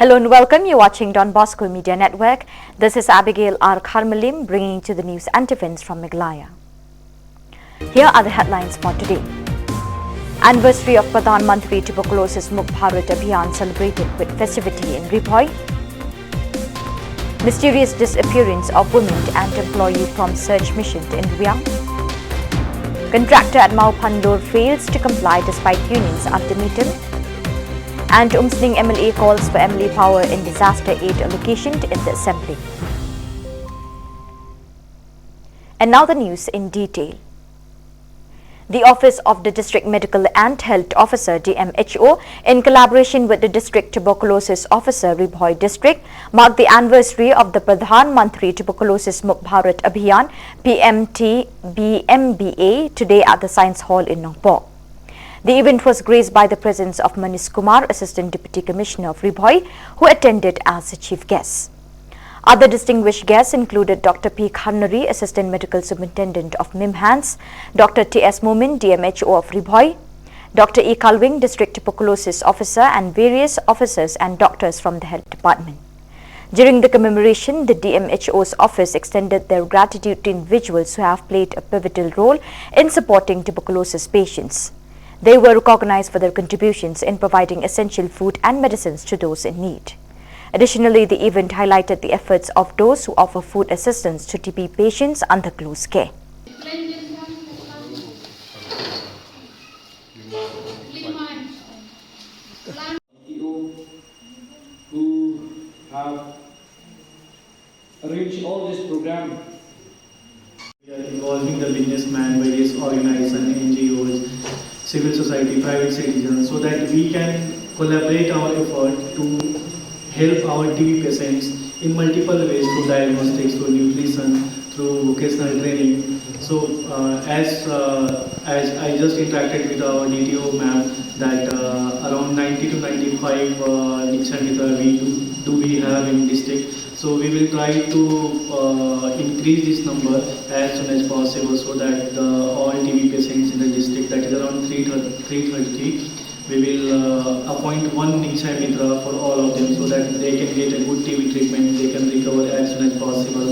Hello and welcome. You're watching Don Bosco Media Network. This is Abigail R. Karmalim bringing to the news and events from Meghalaya. Here are the headlines for today. Anniversary of Pradhanmantri Tuberculosis Bharat Abhiyan celebrated with festivity in Ribhoi. Mysterious disappearance of women and employee from search mission in Abhiyan. Contractor at Maupandor fails to comply despite union's ultimatum. And Umsning MLA calls for MLA power in disaster aid allocation in the Assembly. And now the news in detail. The Office of the District Medical and Health Officer DMHO, in collaboration with the District Tuberculosis Officer Ribhoi District, marked the anniversary of the Pradhanmantri Tuberculosis Bharat Abhiyan (PMTBMBA) today at the Science Hall in Nongpor. The event was graced by the presence of Manish Kumar, Assistant Deputy Commissioner of Ribhoi, who attended as the chief guest. Other distinguished guests included Dr. P. Kharnari, Assistant Medical Superintendent of MIMHANS, Dr. T.S. Momin, DMHO of Ribhoi, Dr. E. Kalwing, District Tuberculosis Officer, and various officers and doctors from the Health Department. During the commemoration, the DMHO's office extended their gratitude to individuals who have played a pivotal role in supporting tuberculosis patients. They were recognized for their contributions in providing essential food and medicines to those in need. Additionally, the event highlighted the efforts of those who offer food assistance to TB patients under close care. Who have arranged all this program. We are involving the businessmen, various organizations, NGOs, civil society, private citizens, so that we can collaborate our effort to help our TB patients in multiple ways, through diagnostics, through nutrition, through vocational training. So as I just interacted with our DTO ma'am, that around 90 to 95 Nikshamitra we have in district. So we will try to increase this number as soon as possible, so that all TB patients in the district, that is around 330, we will appoint one Nikshay Mitra for all of them, so that they can get a good TB treatment, they can recover as soon as possible.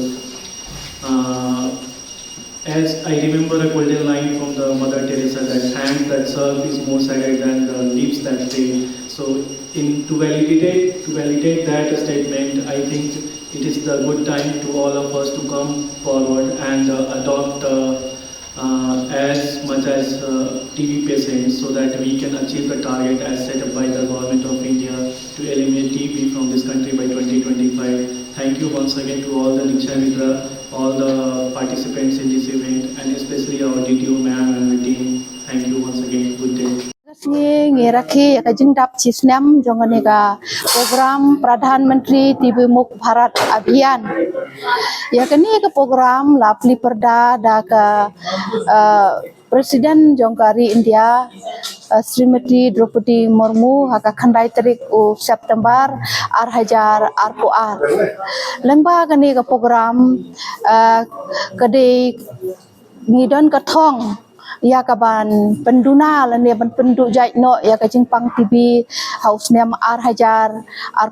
As I remember a golden line from the Mother Teresa, that hand that serve is more sacred than the lips that pray. So to validate that statement, I think it is the good time to all of us to come forward and adopt as much as TB patients, so that we can achieve the target as set up by the Government of India to eliminate TB from this country by 2025. Thank you once again to all the Nikshay Mitra, all the participants in this event, and especially our DTO ma'am and the team. Thank you once again. Good day. Ngeraki kajing dap cisnam jonganega program Pradhanmantri Bharat Abhiyan. Ya kini ke program lapli perda da ke Presiden Jongkari India Srimati Draupadi Murmu haka khandai tarik September 2024. Lengba kini ke program kadai ngidon katong ya kaban penduna lane ban pendu jaitno ya kajing pang TV house nem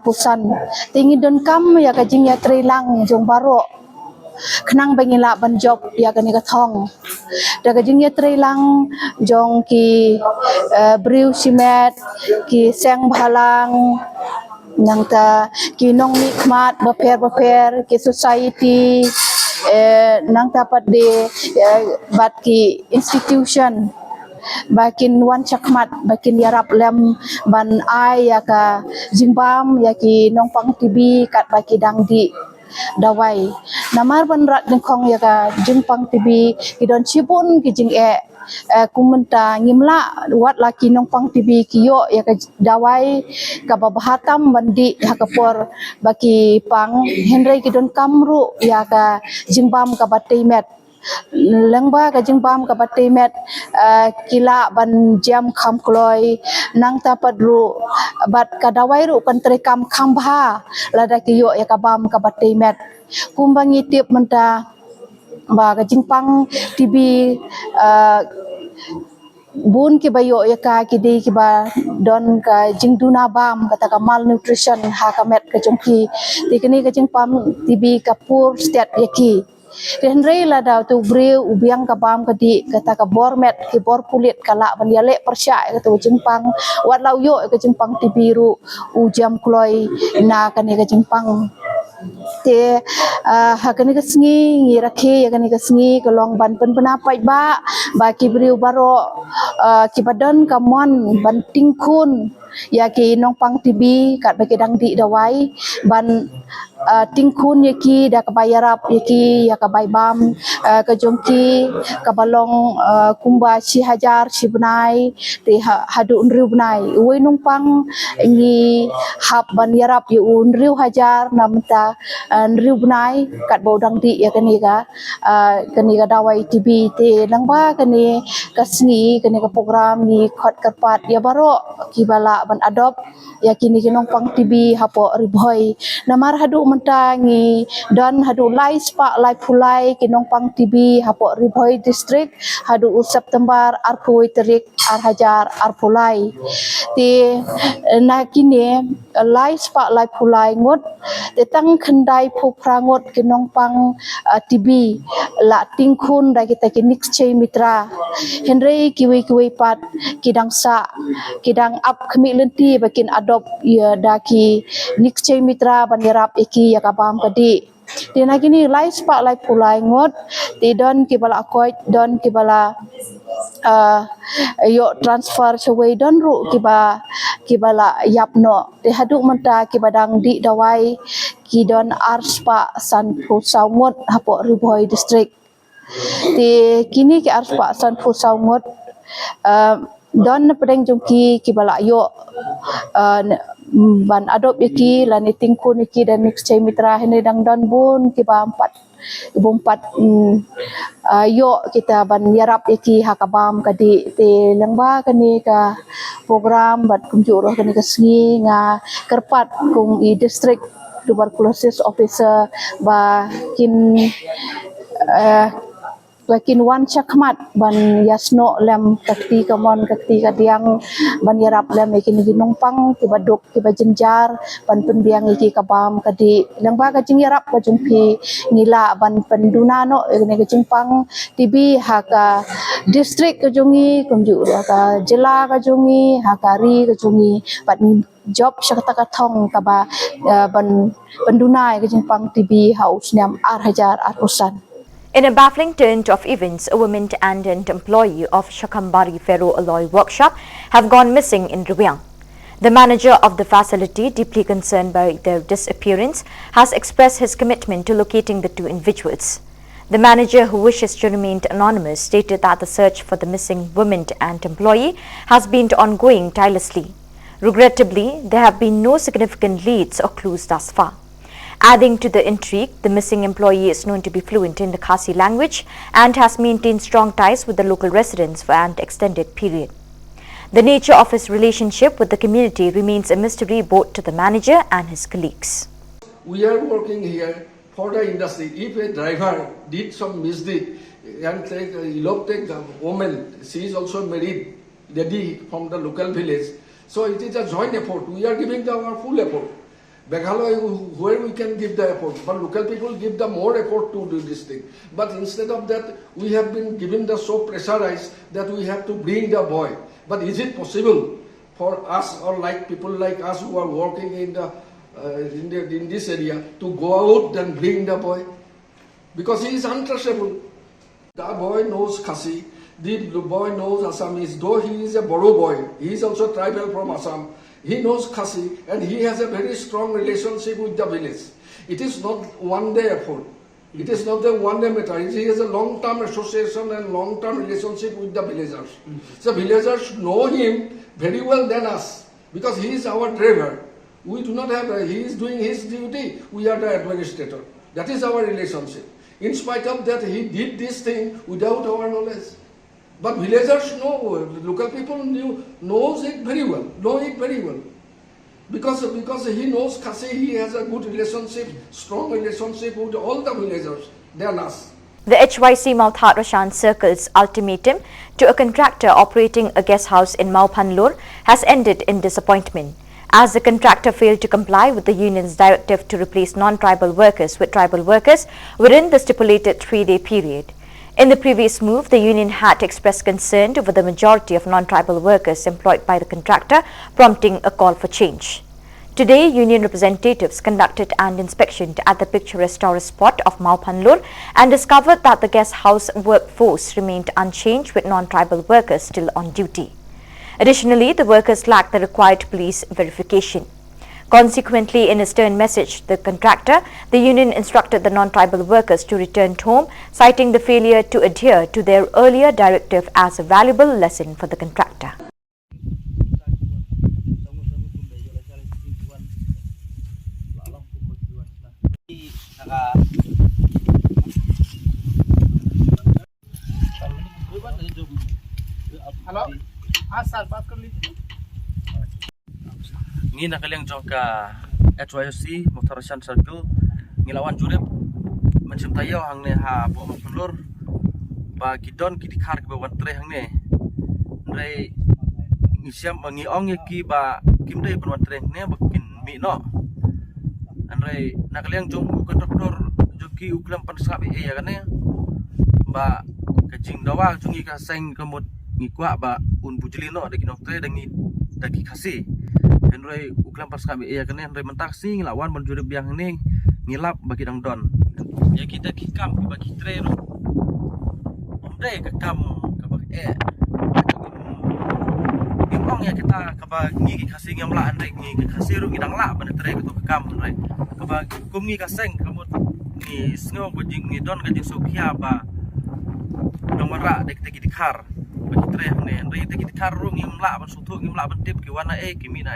pusan tingi don kam ya kajing ya trilang jong baro kenang bangila ban job ya kani kathong da kajing ya trilang jong ki briu simet ki seng bhalang nang ta ki nong nikmat beper ki society nang dapat di bat ki institution bakin wan chakmat bakin yarap lem ban ai ya ka jimbam ya ki nong pang tibi kat baki dangdi dawai namar ban rat dengkong ya ka jimpang tibi kidon cibun ki jing kumenta ngimla wat laki nong pang tibi kiyo ya ka dawai ka babahatam bandi ya ka por baki pang henry kidon kamru ya ka jingbam ka bataimet lengba ka jingbam ka bataimet kila ban jam kham kloi nang tapadru bat ka dawai ru kan trekam khambha lada kiyo ya ka bam ka bataimet kumbangi tip menta ba ka jingpang tibi bun ki bayo ya ka ki di ki ba don ka jingduna bam kata ka malnutrition ha ka met ka jongki ti kini ka jing pam TB ka poor state ya ki ren rei la da tu breu ubiang ka bam ka di kata ka bor met ki bor kulit kala ban ya le persya ka tu jing pang wat lau yo ka jing pang TB ru u jam kloi na ka ni ka jing pang te hakani ka sngi ngi rakhe yakani ka sngi ka long ban pen pena pai ba ki briu baro ki badan ka mon ban ting khun ya ki nong pang TB kat ba ki dang di dawai ban ting khun ya ki da ka bayarap ya ki ya ka bai bam ka jongki ka balong kumba si hajar si benai te hadu unriu benai uai nong pang ngi hap ban yarap yu unriu hajar namta riu benai kat bodang di ya kani ka dawai TB te langba kani ka sngi kani ka program ni khot karpat ya baro ki bala ban adop ya kini kinong pang TB hapo ribhoi namar hadu menta ngi dan hadu lai spa lai pulai kinong pang TB hapo ribhoi district hadu September arpoi terik ar hajar ar pulai te na kini lai spa lai pulai ngot te tang khandai phu prangot kinong pang TB la tingkhun da kita kinik chei mitra henrei kiwi pat kidang sa kidang up khmi lenti bakin adop ya daki nik chei mitra banirap iki ya kabam kadi Tina kini lai spa lai pulai ngot ti don ki bala koi don ki bala yo transfer chawai don ru ki bala yapno te haduk menta ki badang di dawai ki don ar spa san pu saungot hapo riboi district ti kini ki ar spa san pu saungot don pedeng jongki ki bala yo ban adop yaki lani tingkun yaki dan mix cai mitra hene dang don bun ki ba empat yo kita ban yarap yaki hakabam kadi te lengba kani ka program bat kumjuro kani ka sngi nga kerpat kung I district tuberculosis officer ba kin lakin wan chakmat ban yasno lem kakti kamon kakti kadiang ban yarap lem ikin ginong pang ki baduk ki bajenjar ban penbiang iki kabam kadi lengba ka jing yarap ka jumpi ngila ban penduna no ne ka jing pang TB haka district ka jungi kumju ka jila ka jungi haka ri ka jungi bat job syakata ka thong ka ba ban penduna ka jing pang TB haus nyam ar hajar ar pusan. In a baffling turn of events, a woman and an employee of Shakambari Ferro Alloy Workshop have gone missing in Abhiyan. The manager of the facility, deeply concerned by their disappearance, has expressed his commitment to locating the two individuals. The manager, who wishes to remain anonymous, stated that the search for the missing woman and employee has been ongoing tirelessly. Regrettably, there have been no significant leads or clues thus far. Adding to the intrigue, the missing employee is known to be fluent in the Khasi language and has maintained strong ties with the local residents for an extended period. The nature of his relationship with the community remains a mystery both to the manager and his colleagues. We are working here for the industry. If a driver did some misdeed and eloped a woman, she is also married lady from the local village. So it is a joint effort. We are giving our full effort. Meghalaya, where we can give the effort, but local people give the more effort to do this thing. But instead of that, we have been given the so pressurized that we have to bring the boy. But is it possible for us or like people like us who are working in this area to go out and bring the boy? Because he is untraceable. The boy knows Khasi, the boy knows Assamese, though he is a Boro boy, he is also tribal from Assam. He knows Khasi and he has a very strong relationship with the village. It is not one day effort. It is not a one day matter. He has a long-term association and long-term relationship with the villagers. So villagers know him very well than us because he is our driver. We do not have, he is doing his duty. We are the administrator. That is our relationship. In spite of that, he did this thing without our knowledge. But villagers know, local people knows it very well, Because he knows Khasi, he has a good relationship, strong relationship with all the villagers than us. The HYC Mauthat Circle's ultimatum to a contractor operating a guest house in Maupanlur has ended in disappointment, as the contractor failed to comply with the union's directive to replace non-tribal workers with tribal workers within the stipulated 3-day period. In the previous move, the union had expressed concern over the majority of non-tribal workers employed by the contractor, prompting a call for change. Today, union representatives conducted an inspection at the picturesque tourist spot of Maupanlur and discovered that the guest house workforce remained unchanged with non-tribal workers still on duty. Additionally, the workers lacked the required police verification. Consequently, in a stern message to the contractor, the union instructed the non-tribal workers to return home, citing the failure to adhere to their earlier directive as a valuable lesson for the contractor. Ni nakaliang jongka HYC Motorashan Circle ngilawan jurip macam tayo hang ne ha bo makulur ba kidon ki dikhar ke bawan tre hang ne re ngisiam ngiong ki ba kimdei bawan tre ne bakin mi no anre nakaliang jong contractor joki uklam pansab ya kan ne ba kajing dawa jungi ka seng kemut ngikwa ba un bujeli no de kinok tre dangi daki khasi Henry uklam pas kami iya kene Henry mentaksi ngelawan menjurip biang ini ngilap bagi dang don. Ya kita kikam bagi treno. Omde kekam kabak Gimong ya kita kabag ngi kasih ngamla Henry ngi kasih ru ngidang la ban tre gitu kekam Henry. Kabag kum ngi kaseng kamut ngi sngo bajing ngi don gajing sokia ba. Nomara dek tegi dikhar. Bagi tre Henry tegi dikhar ru ngi mla ban sutu ngi mla ban tip ki wana kimina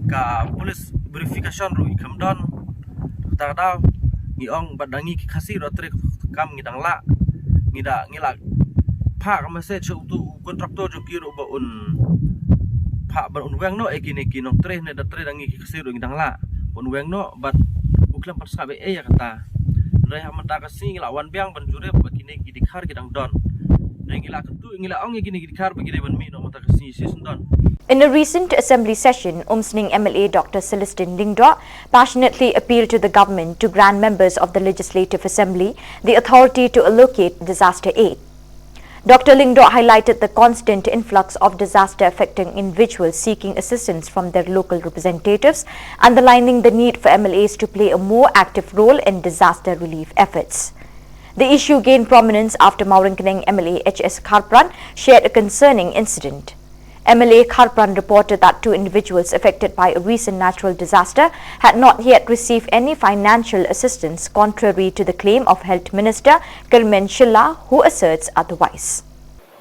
ka polis verification ru ikam don tadaw ngiong badangi ki khasi ro tre kam ngidang la ngila pha ka message tu contractor jo kiro ba un pha ba un weng no kini kinok tre ne da tre dangi ki khasi ru ngidang la un weng no bat uklam pas kabe ya kata re hamata kasi ngilawan biang ban jurep bakine ki dikhar gidang don ngila ketu ngila ong gini dikhar bagine ban mi no mata kasi season don. In a recent assembly session, Umsning MLA Dr. Celestine Lingdwa passionately appealed to the government to grant members of the Legislative Assembly the authority to allocate disaster aid. Dr. Lingdwa highlighted the constant influx of disaster-affected individuals seeking assistance from their local representatives, underlining the need for MLAs to play a more active role in disaster relief efforts. The issue gained prominence after Mauringkaneng MLA H.S. Kharpran shared a concerning incident. MLA Kharpran reported that 2 individuals affected by a recent natural disaster had not yet received any financial assistance, contrary to the claim of Health Minister Kilmen Shilla, who asserts otherwise.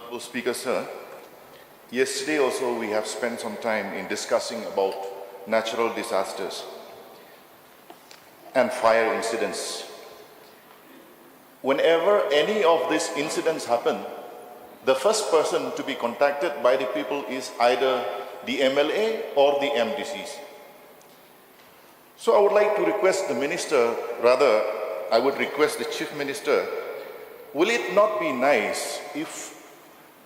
Honorable Speaker, sir, yesterday also we have spent some time in discussing about natural disasters and fire incidents. Whenever any of these incidents happen, the first person to be contacted by the people is either the MLA or the MDCs. So I would like to request the minister, rather I would request the Chief Minister, will it not be nice if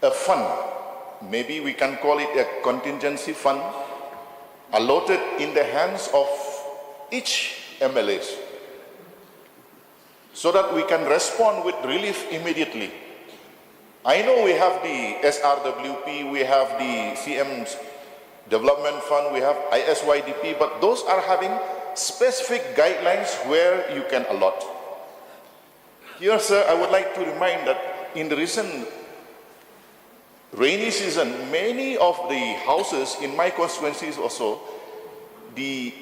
a fund, maybe we can call it a contingency fund, allotted in the hands of each MLAs, so that we can respond with relief immediately. I know we have the SRWP, we have the CM's Development Fund, we have ISYDP, but those are having specific guidelines where you can allot. Here, sir, I would like to remind that in the recent rainy season, many of the houses in my constituencies also, the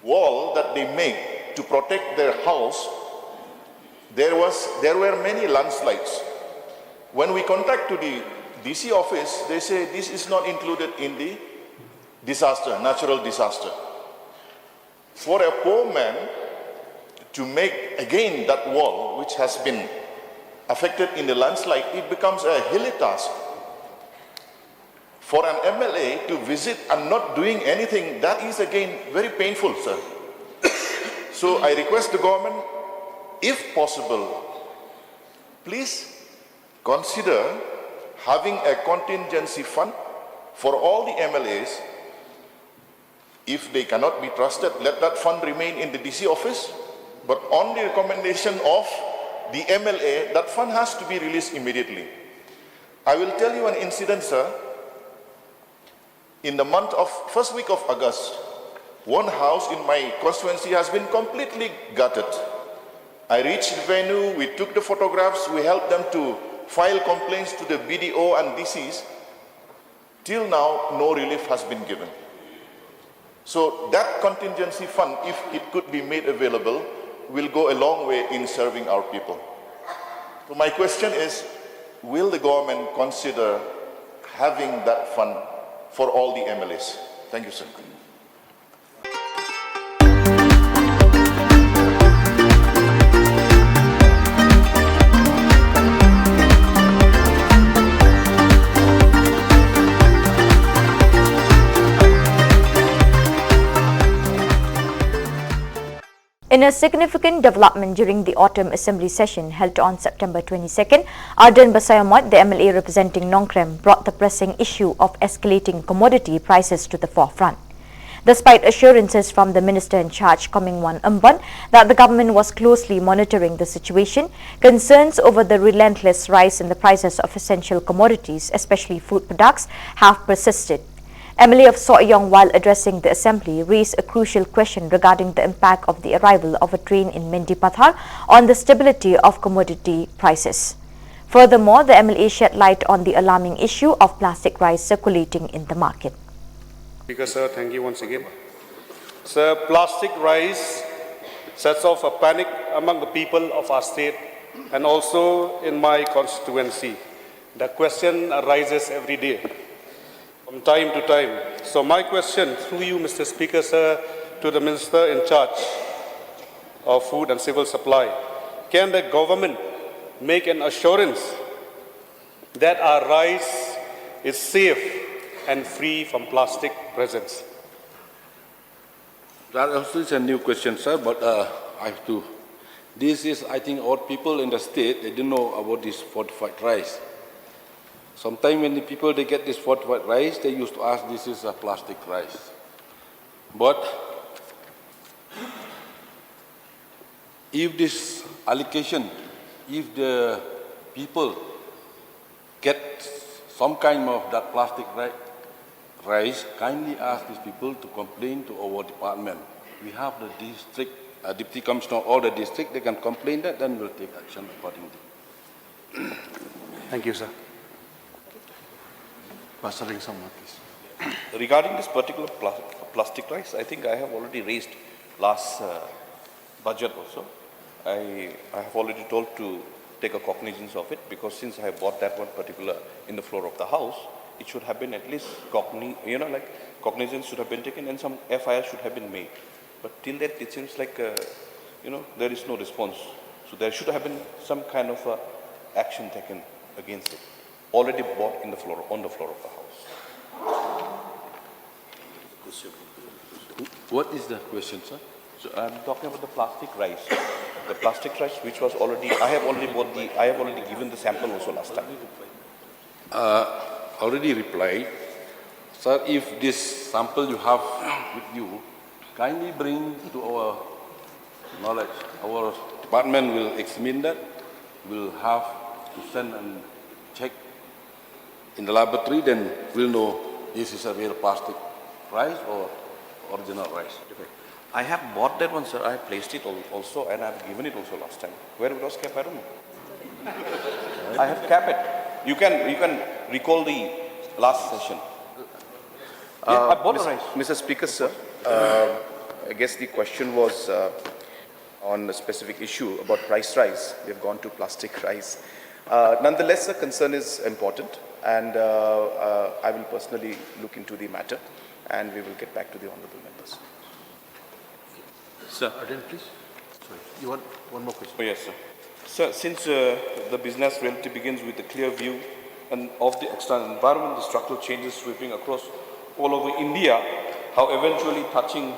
wall that they make to protect their house, there were many landslides. When we contact to the DC office, they say this is not included in the disaster, natural disaster. For a poor man to make again that wall, which has been affected in the landslide, it becomes a hilly task. For an MLA to visit and not doing anything, that is again very painful, sir. So I request the government, if possible, please consider having a contingency fund for all the MLAs. If they cannot be trusted, let that fund remain in the DC office, but on the recommendation of the MLA, that fund has to be released immediately. I will tell you an incident, sir. In the first week of August, one house in my constituency has been completely gutted. I reached the venue, we took the photographs, we helped them to file complaints to the BDO and DCs. Till now, no relief has been given. So that contingency fund, if it could be made available, will go a long way in serving our people. So my question is, will the government consider having that fund for all the MLAs? Thank you, sir. In a significant development during the autumn assembly session held on September 22nd, Arden Basayamot, the MLA representing Nongkrem, brought the pressing issue of escalating commodity prices to the forefront. Despite assurances from the minister in charge, Comingwan Umban, that the government was closely monitoring the situation, concerns over the relentless rise in the prices of essential commodities, especially food products, have persisted. MLA of Soyong, while addressing the assembly, raised a crucial question regarding the impact of the arrival of a train in Mendipathar on the stability of commodity prices. Furthermore, the MLA shed light on the alarming issue of plastic rice circulating in the market. Speaker, sir, thank you once again. Sir, plastic rice sets off a panic among the people of our state and also in my constituency. The question arises every day, from time to time. So my question through you, Mr. Speaker, sir, to the Minister in charge of Food and Civil Supply, can the government make an assurance that our rice is safe and free from plastic presence? That also is a new question, sir, but I have to. This is, I think, our people in the state, they don't know about this fortified rice. Sometimes when the people, they get this fortified rice, they used to ask, this is a plastic rice. But if this allocation, if the people get some kind of that plastic rice, kindly ask these people to complain to our department. We have the district, deputy commissioner, all the district, they can complain that, then we'll take action accordingly. Thank you, sir. Regarding this particular plastic rice, I think I have already raised last budget also. I have already told to take a cognizance of it, because since I have bought that one particular in the floor of the house, it should have been at least cognizance should have been taken and some FIR should have been made. But till that, it seems like there is no response. So there should have been some kind of action taken against it. Already bought on the floor of the house. What is the question, sir? So I'm talking about the plastic rice. The plastic rice, which was already, I have already given the sample also last time. Already replied. Sir, if this sample you have with you, kindly bring to our knowledge. Our department will examine that. We'll have to send and check in the laboratory, then we'll know this is a real plastic rice or original rice. I have bought that one, sir. I have placed it also, and I have given it also last time. Where it was kept, I don't know. I have kept it. You can recall the last session. I bought the rice. Mr. Speaker, sir, I guess the question was on a specific issue about rice. We have gone to plastic rice. Nonetheless, the concern is important, and I will personally look into the matter, and we will get back to the honourable members. Sir, please. Sorry, you want one more question? Oh, yes, sir. Sir, since the business reality begins with a clear view and of the external environment, the structural changes sweeping across all over India, how eventually touching,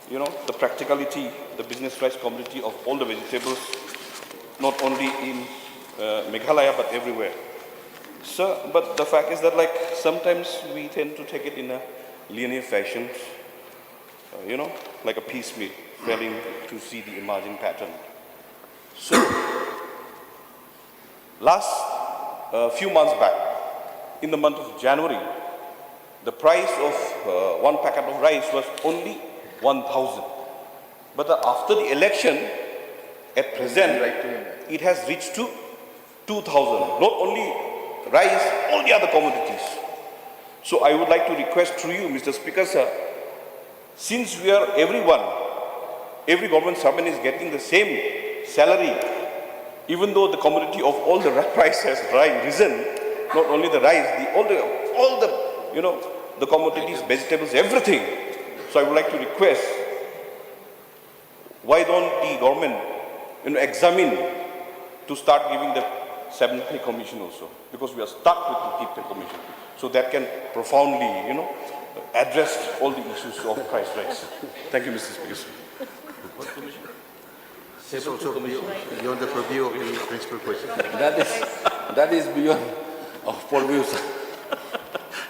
the practicality, the business rice commodity of all the vegetables, not only in Meghalaya, but everywhere. So, but the fact is that like sometimes we tend to take it in a linear fashion, like a piecemeal, failing to see the emerging pattern. So, last few months back, in the month of January, the price of one packet of rice was only 1,000. But after the election, at present, it has reached to 2,000. Not only rice, all the other commodities. So I would like to request through you, Mr. Speaker, sir, since we are every government servant is getting the same salary, even though the commodity of all the price has risen, not only the rice, all the commodities, vegetables, everything. So I would like to request, why don't the government examine to start giving the 7th pay commission also, because we are stuck with the 5th pay commission. So that can profoundly, address all the issues of price rise. Thank you, Mr. Speaker. What commission? It's also beyond the purview of the principal question. That is beyond our purview.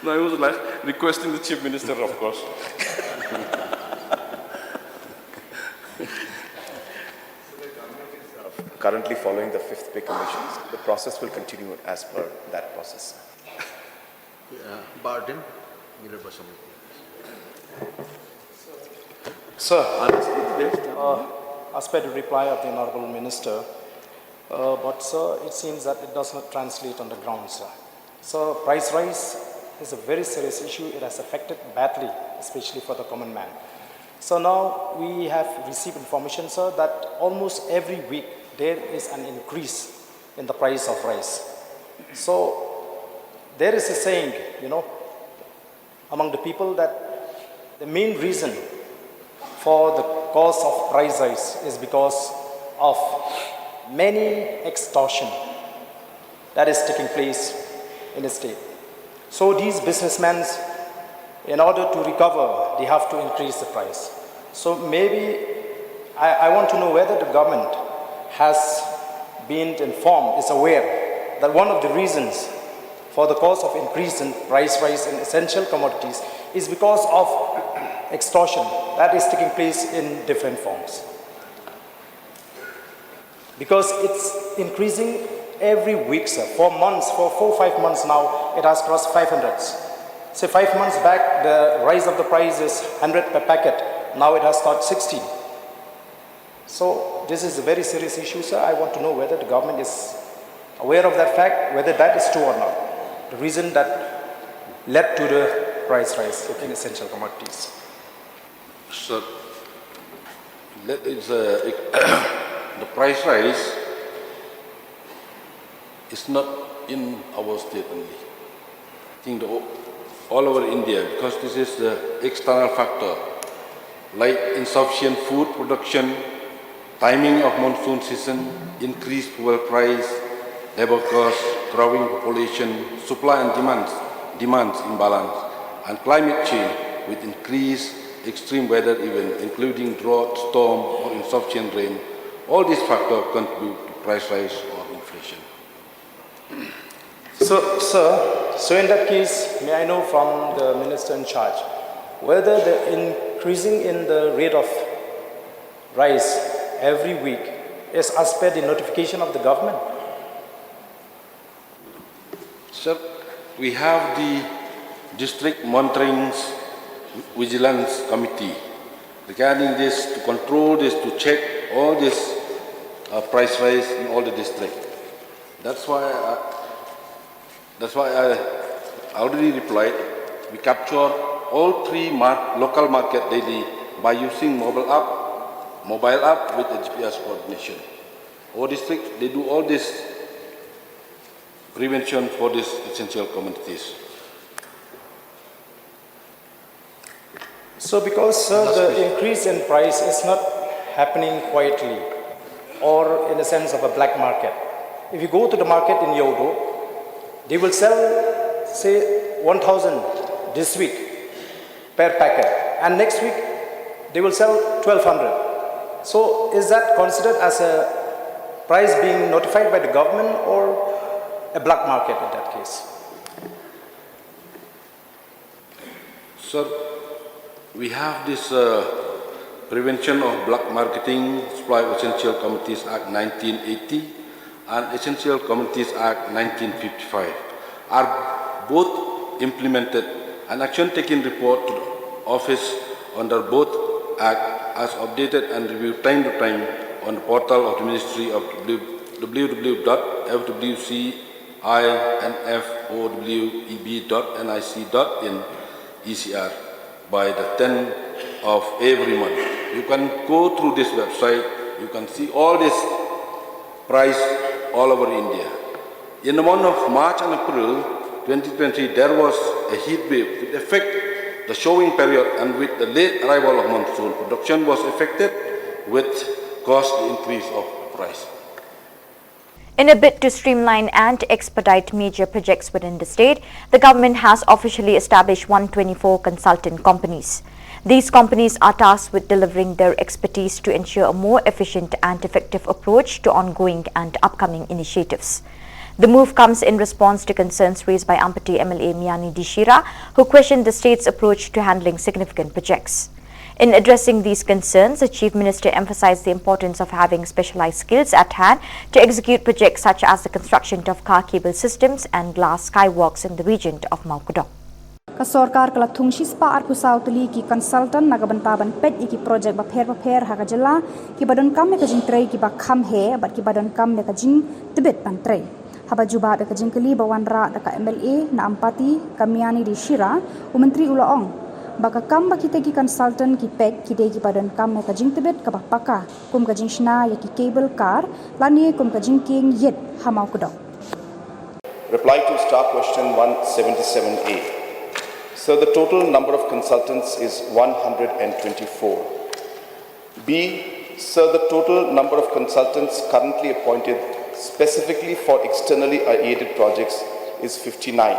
No, I was like requesting the Chief Minister, of course. Currently following the 5th pay commissions. The process will continue as per that process. Barden, Sir, as per the reply of the Honourable Minister, but sir, it seems that it does not translate on the ground, sir. So price rise is a very serious issue. It has affected badly, especially for the common man. So now we have received information, sir, that almost every week there is an increase in the price of rice. So there is a saying, among the people that the main reason for the cause of price rise is because of many extortion that is taking place in the state. So these businessmen, in order to recover, they have to increase the price. So maybe I want to know whether the government has been informed, is aware that one of the reasons for the cause of increase in price rise in essential commodities is because of extortion that is taking place in different forms. Because it's increasing every week, sir. For months, for 4 or 5 months now, it has crossed 500s. Say 5 months back, the rise of the price is 100 per packet. Now it has touched 60. So this is a very serious issue, sir. I want to know whether the government is aware of that fact, whether that is true or not. The reason that led to the price rise in essential commodities. Sir, the price rise is not in our state only. I think all over India, because this is the external factor, like insufficient food production, timing of monsoon season, increased fuel price, labor costs, growing population, supply and demands imbalance, and climate change with increased extreme weather events, including drought, storm, or insufficient rain. All these factors contribute to price rise or inflation. So, sir, so in that case, may I know from the minister in charge whether the increasing in the rate of rise every week is as per the notification of the government? Sir, we have the District Monitoring Vigilance Committee regarding this, to control this, to check all this price rise in all the districts. That's why I already replied. We capture all 3 local market daily by using mobile app with the GPS coordination. All districts, they do all this prevention for these essential commodities. So because, sir, the increase in price is not happening quietly or in a sense of a black market. If you go to the market in Yodo, they will sell, say, 1,000 this week per packet, and next week they will sell 1,200. So is that considered as a price being notified by the government or a black market in that case? Sir, we have this Prevention of Black Marketing, Supply of Essential Commodities Act 1980 and Essential Commodities Act 1955 are both implemented, and action taken report to the office under both Act as updated and reviewed time to time on the portal of the Ministry of www.fwcinfoweb.nic.in ECR by the 10th of every month. You can go through this website, you can see all this price all over India. In the month of March and April 2020, there was a heat wave with affect the showing period, and with the late arrival of monsoon, production was affected, which caused the increase of price. In a bid to streamline and expedite major projects within the state, the government has officially established 124 consultant companies. These companies are tasked with delivering their expertise to ensure a more efficient and effective approach to ongoing and upcoming initiatives. The move comes in response to concerns raised by Ampati MLA Miani Dishira, who questioned the state's approach to handling significant projects. In addressing these concerns, the Chief Minister emphasized the importance of having specialized skills at hand to execute projects such as the construction of car cable systems and glass skywalks in the region of Maukudong. Kasorkar kala thungshi spa ar pusau tuli ki consultant nagabantaban Peit iki project ba pher hagajala ki badon kam me kajing trei ki ba kham he bat ki badon kam me kajing tibet pan trei haba juba be kajing kali bawan ra daka MLA na Ampati Kamiani Dishira Menteri Ulaong baka kam ba kita ki consultant ki Peit ki de ki badon kam me kajing tibet ka ba paka kum kajing shna ya ki cable car lani kum kajing king yet hamau kudong. Reply to star question 177A. So the total number of consultants is 124. B, so the total number of consultants currently appointed specifically for externally aided projects is 59.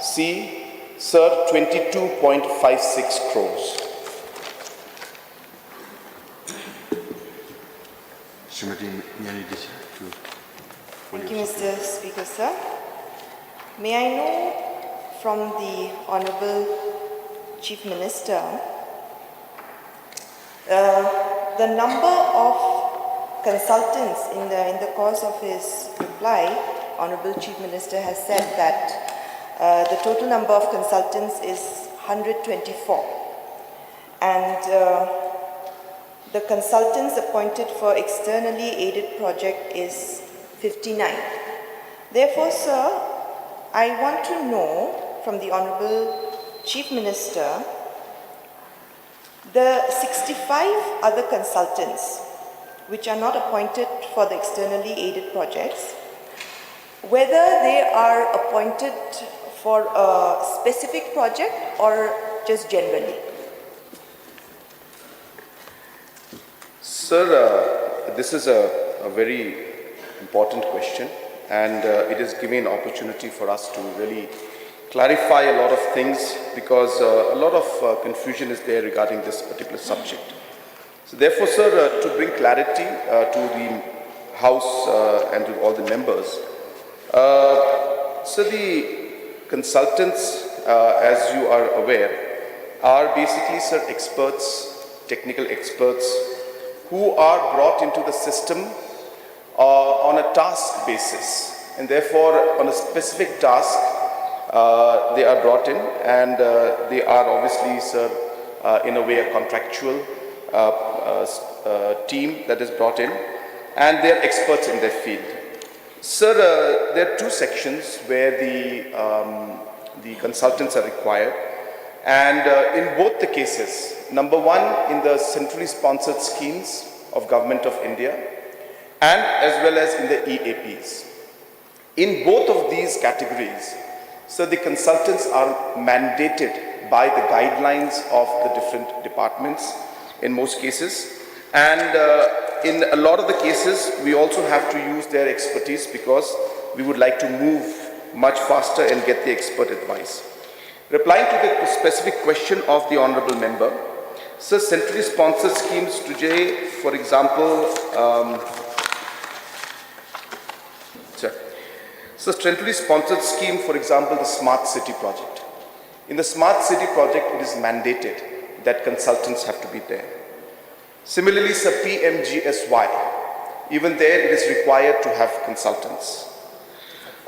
C, sir, 22.56 crores. Thank you, Mr. Speaker, sir. May I know from the Honorable Chief Minister the number of consultants in the course of his reply. Honorable Chief Minister has said that the total number of consultants is 124 and the consultants appointed for externally aided project is 59. Therefore, sir, I want to know from the Honorable Chief Minister the 65 other consultants which are not appointed for the externally aided projects, whether they are appointed for a specific project or just generally. Sir, this is a very important question, and it is giving an opportunity for us to really clarify a lot of things, because a lot of confusion is there regarding this particular subject. So therefore, sir, to bring clarity to the House and to all the members, so the consultants, as you are aware, are basically, sir, experts, technical experts, who are brought into the system on a task basis, and therefore on a specific task they are brought in, and they are obviously, sir, in a way a contractual team that is brought in, and they are experts in their field. Sir, there are two sections where the consultants are required, and in both the cases, number one, in the centrally sponsored schemes of Government of India, and as well as in the EAPs. In both of these categories, so the consultants are mandated by the guidelines of the different departments in most cases, and in a lot of the cases we also have to use their expertise, because we would like to move much faster and get the expert advice. Replying to the specific question of the Honourable Member, so centrally sponsored schemes today, for example, So centrally sponsored scheme, for example, the Smart City project. In the Smart City project, it is mandated that consultants have to be there. Similarly, sir, PMGSY, even there it is required to have consultants.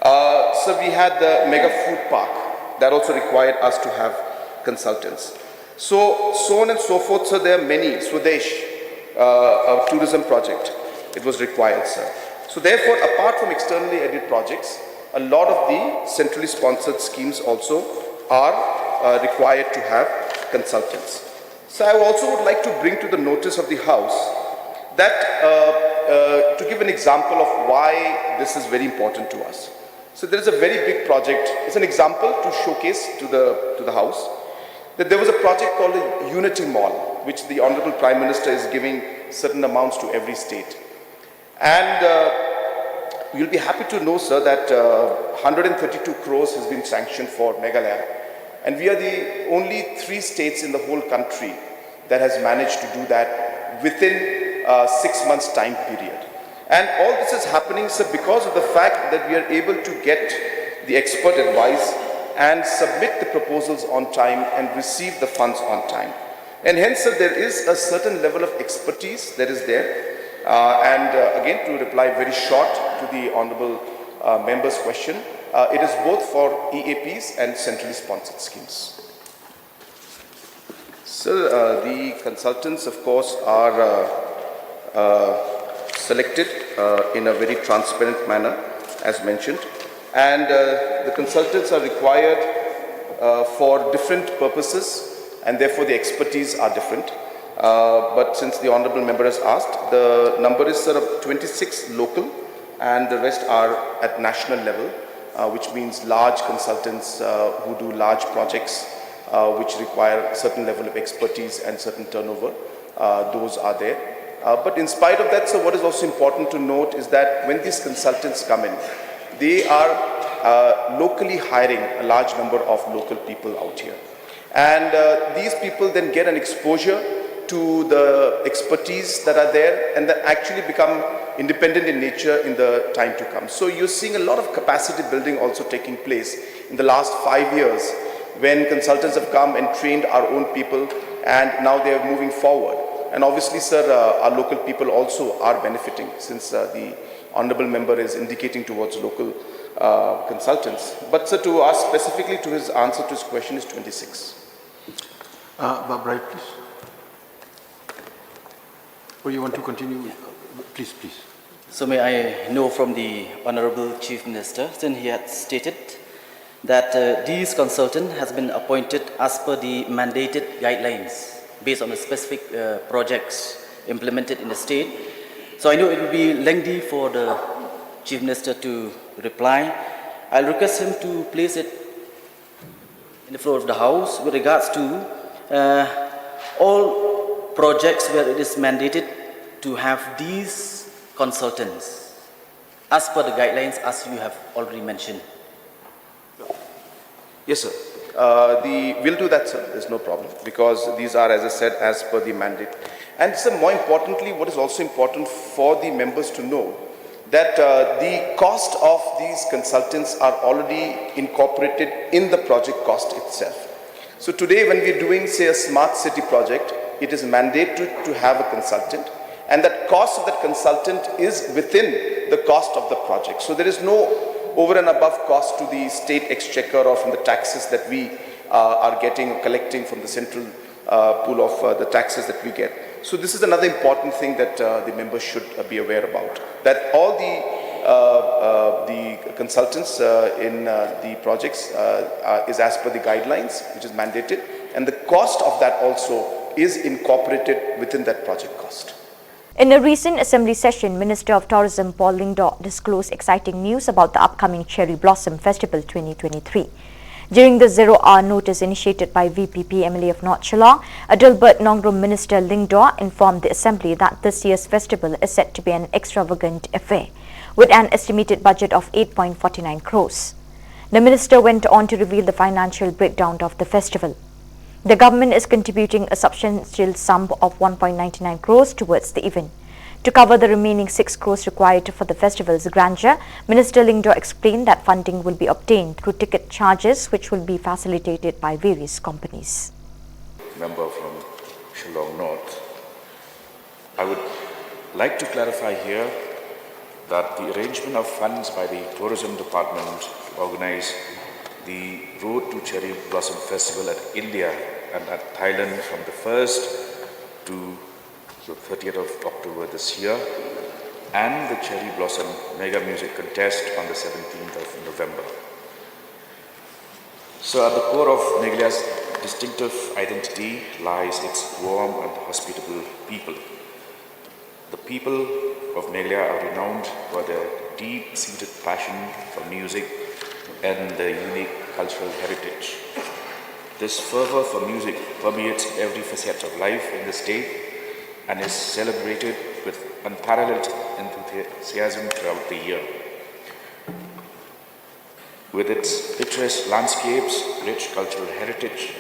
So we had the Mega Food Park, that also required us to have consultants. So on and so forth, so there are many. Swadesh, a tourism project, it was required, sir. So therefore, apart from externally aided projects, a lot of the centrally sponsored schemes also are required to have consultants. So I also would like to bring to the notice of the House that to give an example of why this is very important to us. So there is a very big project. It's an example to showcase to the House that there was a project called the Unity Mall, which the Honorable Prime Minister is giving certain amounts to every state. And you'll be happy to know, sir, that 132 crores has been sanctioned for Meghalaya. And we are the only 3 states in the whole country that has managed to do that within 6 months time period. And all this is happening, sir, because of the fact that we are able to get the expert advice and submit the proposals on time and receive the funds on time. And hence, sir, there is a certain level of expertise that is there. Again, to reply very short to the Honourable Member's question, it is both for EAPs and centrally sponsored schemes. So the consultants, of course, are selected in a very transparent manner, as mentioned. And the consultants are required for different purposes, and therefore the expertise are different. But since the Honourable Member has asked, the number is sort of 26 local, and the rest are at national level, which means large consultants who do large projects which require a certain level of expertise and certain turnover. Those are there. But in spite of that, so what is also important to note is that when these consultants come in, they are locally hiring a large number of local people out here. And these people then get an exposure to the expertise that are there and that actually become independent in nature in the time to come. So you're seeing a lot of capacity building also taking place in the last 5 years when consultants have come and trained our own people, and now they are moving forward. And obviously, sir, our local people also are benefiting, since the Honourable Member is indicating towards local consultants. But sir, to ask specifically to his answer to his question is 26. Bright, please. Or you want to continue? Please, please. So may I know from the Honourable Chief Minister, since he had stated that these consultant has been appointed as per the mandated guidelines based on the specific projects implemented in the state. So I know it will be lengthy for the Chief Minister to reply. I'll request him to place it in the floor of the House with regards to all projects where it is mandated to have these consultants as per the guidelines as you have already mentioned. Yes, sir. We'll do that, sir. There's no problem, because these are, as I said, as per the mandate. And sir, more importantly, what is also important for the members to know, that the cost of these consultants are already incorporated in the project cost itself. So today, when we're doing, say, a smart city project, it is mandated to have a consultant, and that cost of that consultant is within the cost of the project. So there is no over and above cost to the state exchequer or from the taxes that we are getting or collecting from the central pool of the taxes that we get. So this is another important thing that the members should be aware about, that all the consultants in the projects is as per the guidelines, which is mandated, and the cost of that also is incorporated within that project cost. In a recent assembly session, Minister of Tourism Paul Lyngdoh disclosed exciting news about the upcoming Cherry Blossom Festival 2023. During the 0-hour notice initiated by VPP MLA of North Shillong, Adalbert Nongrum Minister Lyngdoh informed the assembly that this year's festival is set to be an extravagant affair, with an estimated budget of 8.49 crores. The minister went on to reveal the financial breakdown of the festival. The government is contributing a substantial sum of 1.99 crores towards the event. To cover the remaining 6 crores required for the festival's grandeur, Minister Lingdo explained that funding will be obtained through ticket charges, which will be facilitated by various companies. Member from Shillong North, I would like to clarify here that the arrangement of funds by the Tourism Department to organize the Road to Cherry Blossom Festival at India and at Thailand from the 1st to the 30th of October this year, and the Cherry Blossom Mega Music Contest on the 17th of November. So at the core of Meghalaya's distinctive identity lies its warm and hospitable people. The people of Meghalaya are renowned for their deep-seated passion for music and their unique cultural heritage. This fervor for music permeates every facet of life in the state and is celebrated with unparalleled enthusiasm throughout the year. With its picturesque landscapes, rich cultural heritage,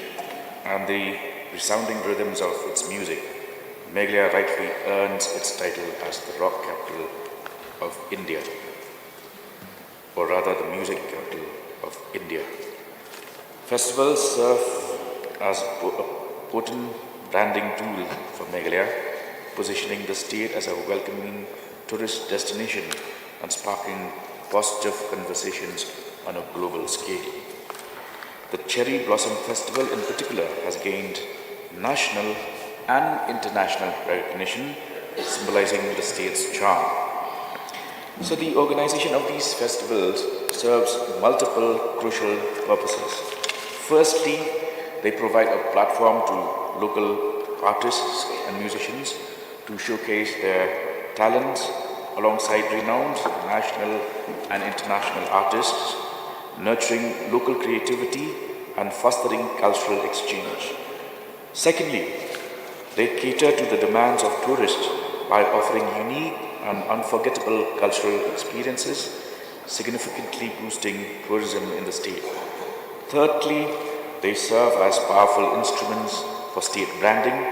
and the resounding rhythms of its music, Meghalaya rightfully earns its title as the rock capital of India, or rather the music capital of India. Festivals serve as a potent branding tool for Meghalaya, positioning the state as a welcoming tourist destination and sparking positive conversations on a global scale. The Cherry Blossom Festival in particular has gained national and international recognition, symbolizing the state's charm. So the organization of these festivals serves multiple crucial purposes. Firstly, they provide a platform to local artists and musicians to showcase their talents alongside renowned national and international artists, nurturing local creativity and fostering cultural exchange. Secondly, they cater to the demands of tourists by offering unique and unforgettable cultural experiences, significantly boosting tourism in the state. Thirdly, they serve as powerful instruments for state branding,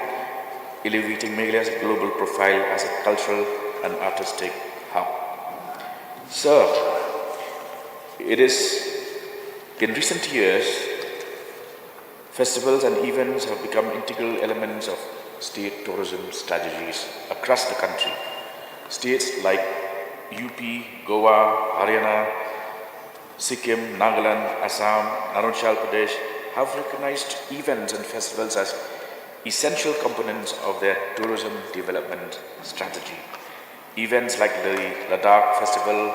elevating Meghalaya's global profile as a cultural and artistic hub. Sir, it is in recent years, festivals and events have become integral elements of state tourism strategies across the country. States like UP, Goa, Haryana, Sikkim, Nagaland, Assam, Arunachal Pradesh have recognized events and festivals as essential components of their tourism development strategy. Events like the Ladakh Festival,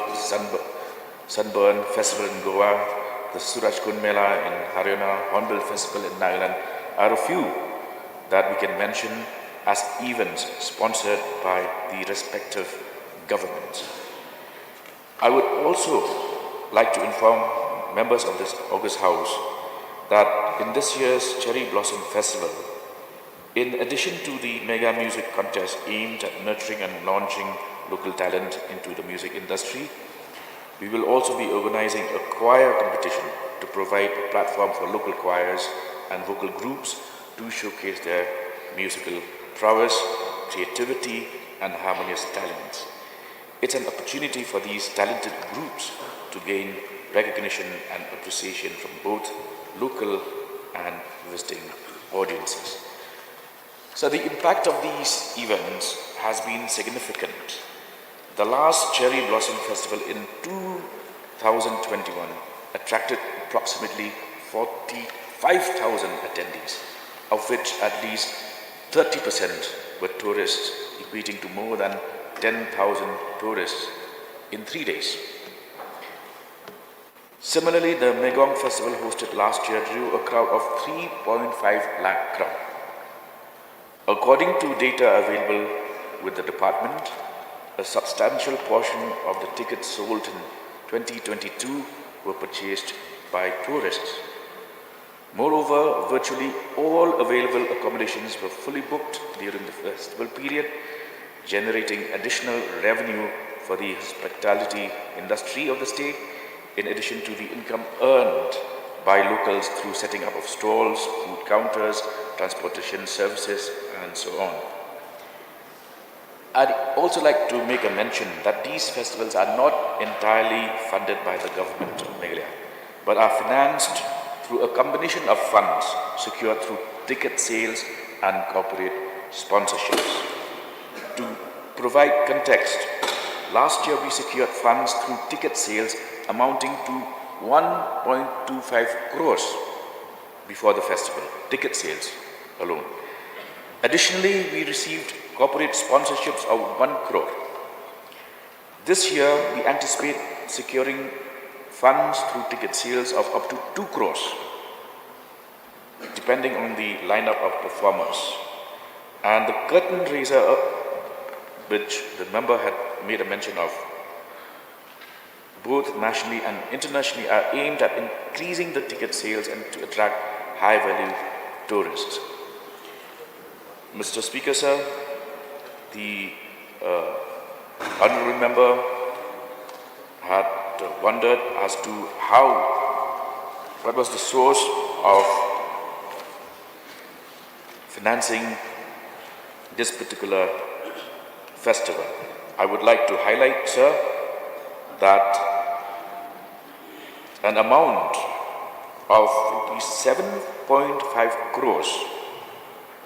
Sunburn Festival in Goa, the Surajkund Mela in Haryana, Hornbill Festival in Nagaland are a few that we can mention as events sponsored by the respective governments. I would also like to inform members of this August House that in this year's Cherry Blossom Festival, in addition to the mega music contest aimed at nurturing and launching local talent into the music industry, we will also be organizing a choir competition to provide a platform for local choirs and vocal groups to showcase their musical prowess, creativity, and harmonious talents. It's an opportunity for these talented groups to gain recognition and appreciation from both local and visiting audiences. So the impact of these events has been significant. The last Cherry Blossom Festival in 2021 attracted approximately 45,000 attendees, of which at least 30% were tourists, equating to more than 10,000 tourists in 3 days. Similarly, the Megong Festival hosted last year drew a crowd of 3.5 lakh crowd. According to data available with the department, a substantial portion of the tickets sold in 2022 were purchased by tourists. Moreover, virtually all available accommodations were fully booked during the festival period, generating additional revenue for the hospitality industry of the state, in addition to the income earned by locals through setting up of stalls, food counters, transportation services, and so on. I'd also like to make a mention that these festivals are not entirely funded by the government of Meghalaya, but are financed through a combination of funds secured through ticket sales and corporate sponsorships. To provide context, last year we secured funds through ticket sales amounting to 1.25 crores before the festival, ticket sales alone. Additionally, we received corporate sponsorships of 1 crore. This year, we anticipate securing funds through ticket sales of up to 2 crores, depending on the lineup of performers. And the curtain raiser, which the member had made a mention of, both nationally and internationally, are aimed at increasing the ticket sales and to attract high-value tourists. Mr. Speaker, sir, the honourable member had wondered as to what was the source of financing this particular festival. I would like to highlight, sir, that an amount of ₹7.5 crores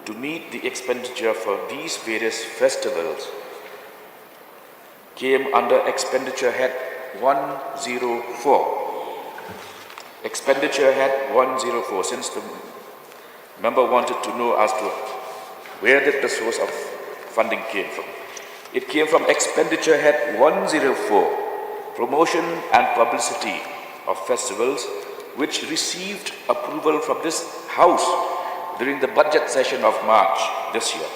to meet the expenditure for these various festivals came under expenditure head 104. Expenditure head 104, since the member wanted to know as to where did the source of funding came from. It came from expenditure head 104, promotion and publicity of festivals, which received approval from this House during the budget session of March this year.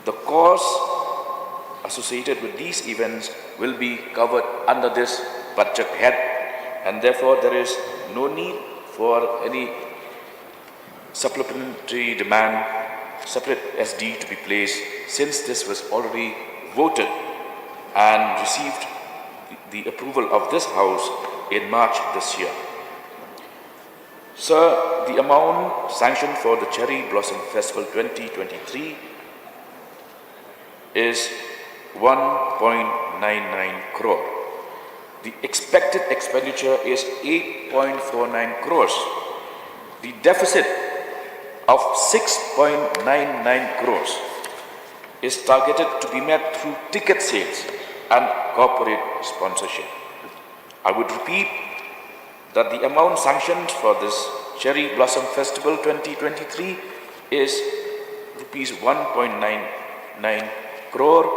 The costs associated with these events will be covered under this budget head, and therefore there is no need for any supplementary demand, separate SD to be placed, since this was already voted and received the approval of this House in March this year. Sir, the amount sanctioned for the Cherry Blossom Festival 2023 is 1.99 crore. The expected expenditure is 8.49 crores. The deficit of 6.99 crores is targeted to be met through ticket sales and corporate sponsorship. I would repeat that the amount sanctioned for this Cherry Blossom Festival 2023 is rupees 1.99 crore,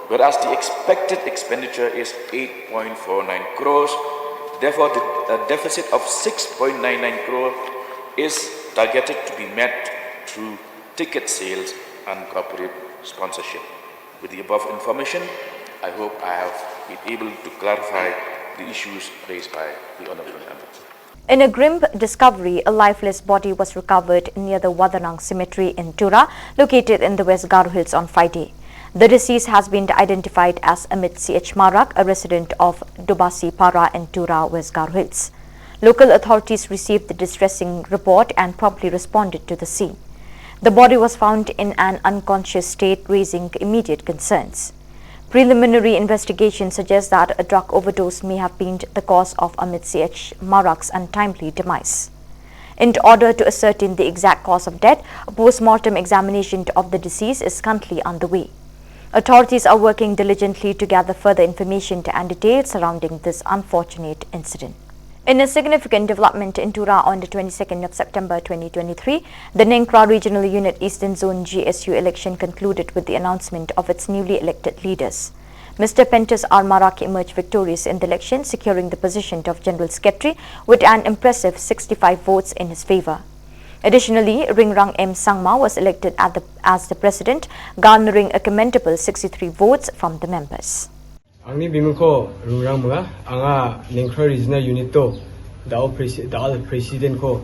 whereas the expected expenditure is 8.49 crores. Therefore, the deficit of 6.99 crore is targeted to be met through ticket sales and corporate sponsorship. With the above information, I hope I have been able to clarify the issues raised by the Honourable Member. In a grim discovery, a lifeless body was recovered near the Wadanang Cemetery in Tura, located in the West Garo Hills on Friday. The deceased has been identified as Amit C.H. Marak, a resident of Dubasi Para in Tura, West Garo Hills. Local authorities received the distressing report and promptly responded to the scene. The body was found in an unconscious state, raising immediate concerns. Preliminary investigation suggests that a drug overdose may have been the cause of Amit C.H. Marak's untimely demise. In order to ascertain the exact cause of death, a post-mortem examination of the deceased is currently underway. Authorities are working diligently to gather further information and details surrounding this unfortunate incident. In a significant development in Tura on the 22nd of September 2023, the Nengkra Regional Unit Eastern Zone GSU election concluded with the announcement of its newly elected leaders. Mr. Pentus R. Marak emerged victorious in the election, securing the position of General Secretary with an impressive 65 votes in his favour. Additionally, Ringrang M. Sangma was elected as the President, garnering a commendable 63 votes from the members. Angni bimko rungrang mga anga Nengkra regional unit to dal president ko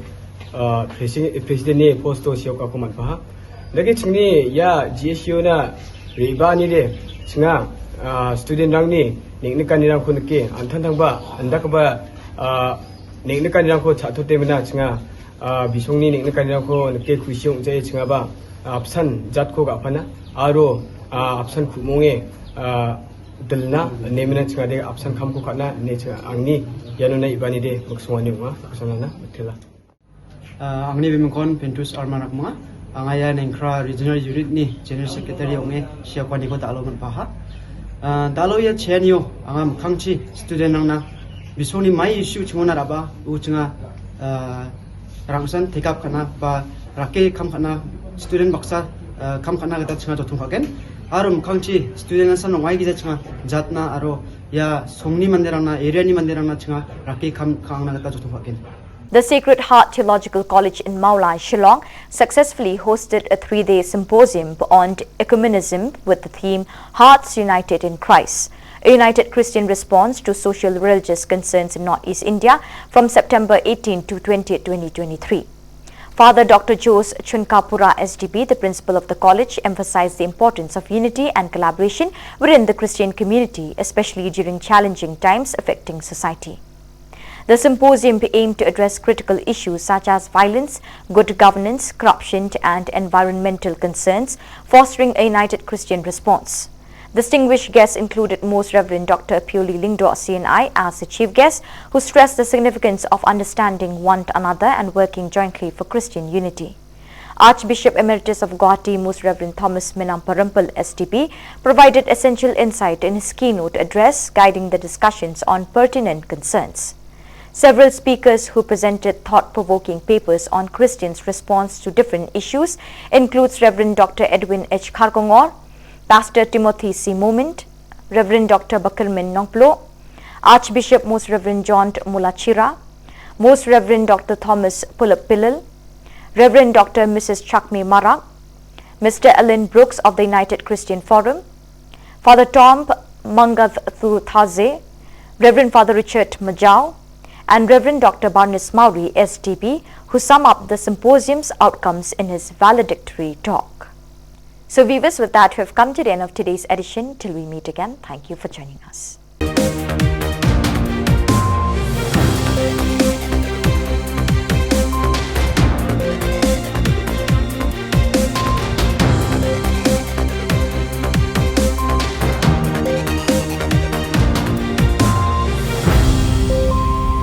president ni posto siyo ka kuman pa lagi chingni ya GSU na riba ni de singa student rang ni ningnikan nirang ko nki anthan ba andak ba ningnikan nirang ko chatho te mena singa bisong ni ningnikan nirang ko nki khusiong jai singa ba apsan jat ko ga phana aro absan kumonge delna nemena chingade absan kham ko khana ne angni yanuna ibani de maksungani ma kusana thela angni bimkon pentus armanak ma angaya nengkra regional unit ni general secretary onge siakwani ko dalo man paha dalo ya chenyo angam khangchi student nangna bisoni mai issue chungona raba uchinga rangsan tekap kana ba rake kham kana student baksa kham kana gata chinga jotung hagen arum khangchi student san ngai gi chinga jatna aro ya songni manderangna area ni manderangna chinga rake kham khangna gata jotung hagen. The Sacred Heart Theological College in Meghalaya, Shillong, successfully hosted a 3-day symposium on ecumenism with the theme Hearts United in Christ, a united Christian response to social religious concerns in Northeast India from September 18 to 20, 2023. Father Dr. Jose Chunkapura SDB, the principal of the college, emphasized the importance of unity and collaboration within the Christian community, especially during challenging times affecting society. The symposium aimed to address critical issues such as violence, good governance, corruption and environmental concerns, fostering a united Christian response. Distinguished guests included Most Reverend Dr. Pioli Lingdo CNI as the chief guest, who stressed the significance of understanding one another and working jointly for Christian unity. Archbishop Emeritus of Guwahati, Most Reverend Thomas Menamparampal STP, provided essential insight in his keynote address, guiding the discussions on pertinent concerns. Several speakers who presented thought-provoking papers on Christians' response to different issues includes Reverend Dr. Edwin H. Kharkongor, Pastor Timothy C. Moment, Reverend Dr. Bakirmin Nongplo, Archbishop Most Reverend John Mulachira, Most Reverend Dr. Thomas Pulapillal, Reverend Dr. Mrs. Chakme Marak, Mr. Alan Brooks of the United Christian Forum, Father Tom Mangath Thurthaze, Reverend Father Richard Majau, and Reverend Dr. Barnes Mauri, STP, who sum up the symposium's outcomes in his valedictory talk. So viewers, with that, we have come to the end of today's edition. Till we meet again, thank you for joining us.